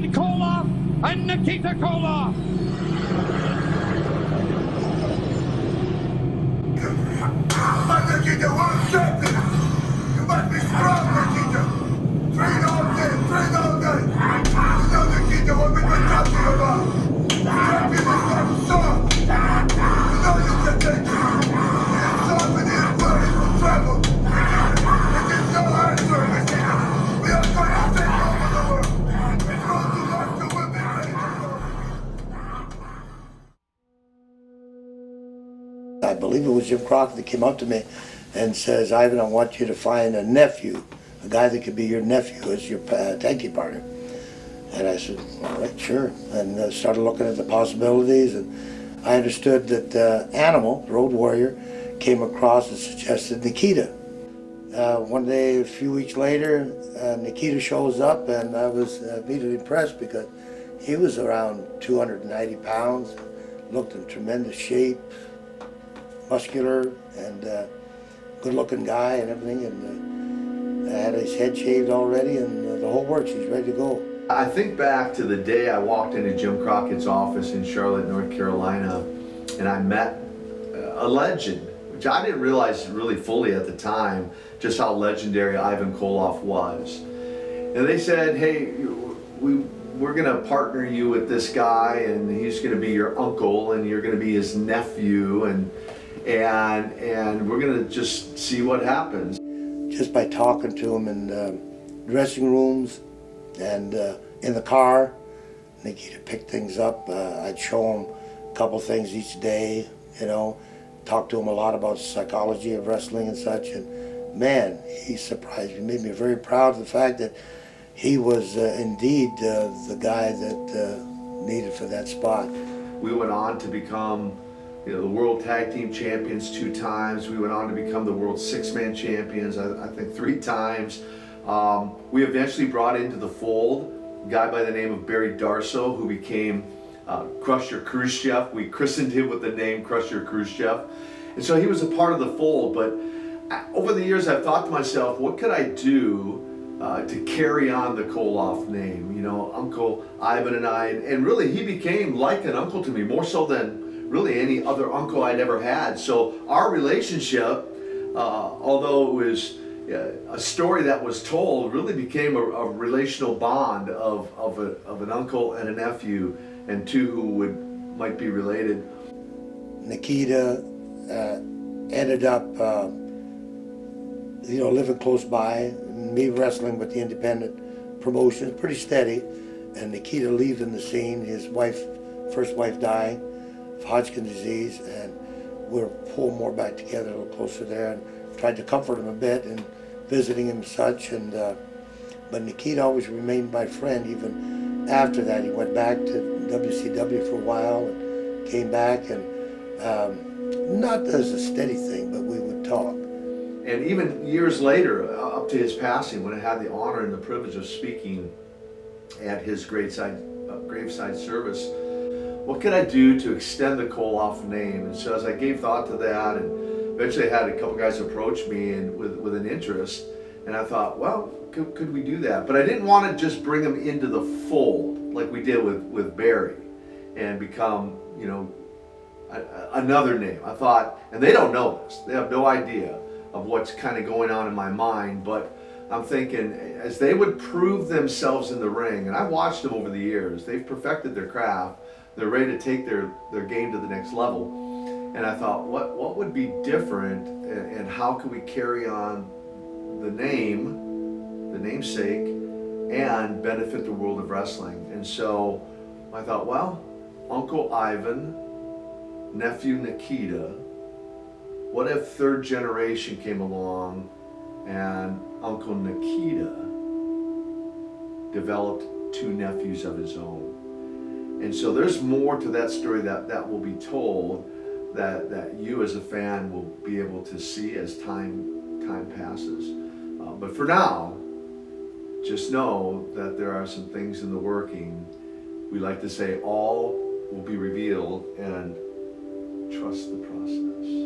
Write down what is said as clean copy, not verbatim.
Koloff and Nikita Koloff. Nikita, world champion! You must be strong, Nikita! Train all day, train all night! You know, Nikita, what we've been talking about! Champion is not soft! You know you can take it! It's soft and it's where it will travel! It is no answer, Nikita! We are going to take over the world! It's going to last till we'll be ready to go! I believe it was Jim Crockett that came up to me and says, Ivan, I want you to find a nephew, a guy that could be your nephew as your tag team partner. And I said, all right, sure. And started looking at the possibilities, and I understood that Animal, the Road Warrior, came across and suggested Nikita. One day, a few weeks later, Nikita shows up, and I was immediately impressed because he was around 290 pounds, looked in tremendous shape, muscular, and good-looking guy and everything, and had his head shaved already, and the whole works. He's ready to go. I think back to the day I walked into Jim Crockett's office in Charlotte, North Carolina, and I met a legend, which I didn't realize really fully at the time, just how legendary Ivan Koloff was. And they said, hey, we're going to partner you with this guy, and he's going to be your uncle, and you're going to be his nephew, and we're going to just see what happens. Just by talking to him in dressing rooms and in the car, Nikita picked things up. I'd show him a couple things each day, you know, talk to him a lot about psychology of wrestling and such, and man, he surprised me, made me very proud of the fact that he was indeed the guy that needed for that spot. We went on to become the World Tag Team Champions 2 times. We went on to become the World 6-Man Champions, I think 3 times. We eventually brought into the fold a guy by the name of Barry Darsow, who became Crusher Khrushchev. We christened him with the name Crusher Khrushchev. And so he was a part of the fold, but over the years I've thought to myself, what could I do to carry on the Koloff name? You know, Uncle Ivan and really he became like an uncle to me, more so than really any other uncle I'd ever had. So our relationship, although it was a story that was told, really became a relational bond of an uncle and a nephew, and two who might be related. Nikita ended up living close by, me wrestling with the independent promotions, pretty steady, and Nikita leaving the scene, his first wife dying of Hodgkin's disease, and we were pulled more back together, a little closer there, and tried to comfort him a bit and visiting him and such, and but Nikita always remained my friend even after that. He went back to WCW for a while and came back, and not as a steady thing, but we would talk. And even years later, up to his passing, when I had the honor and the privilege of speaking at his graveside service, what could I do to extend the Koloff name? And so as I gave thought to that, and eventually I had a couple guys approach me and with an interest, and I thought, well, could we do that? But I didn't want to just bring them into the fold like we did with Barry and become, another name. I thought, and they don't know this, they have no idea of what's kind of going on in my mind, but I'm thinking as they would prove themselves in the ring, and I've watched them over the years, they've perfected their craft, they're ready to take their game to the next level. And I thought, what would be different, and how can we carry on the name, the namesake, and benefit the world of wrestling? And so I thought, well, Uncle Ivan, nephew Nikita, what if third generation came along and Uncle Nikita developed 2 nephews of his own? And so there's more to that story that will be told, that you as a fan will be able to see as time passes. But for now, just know that there are some things in the working. We like to say all will be revealed, and trust the process.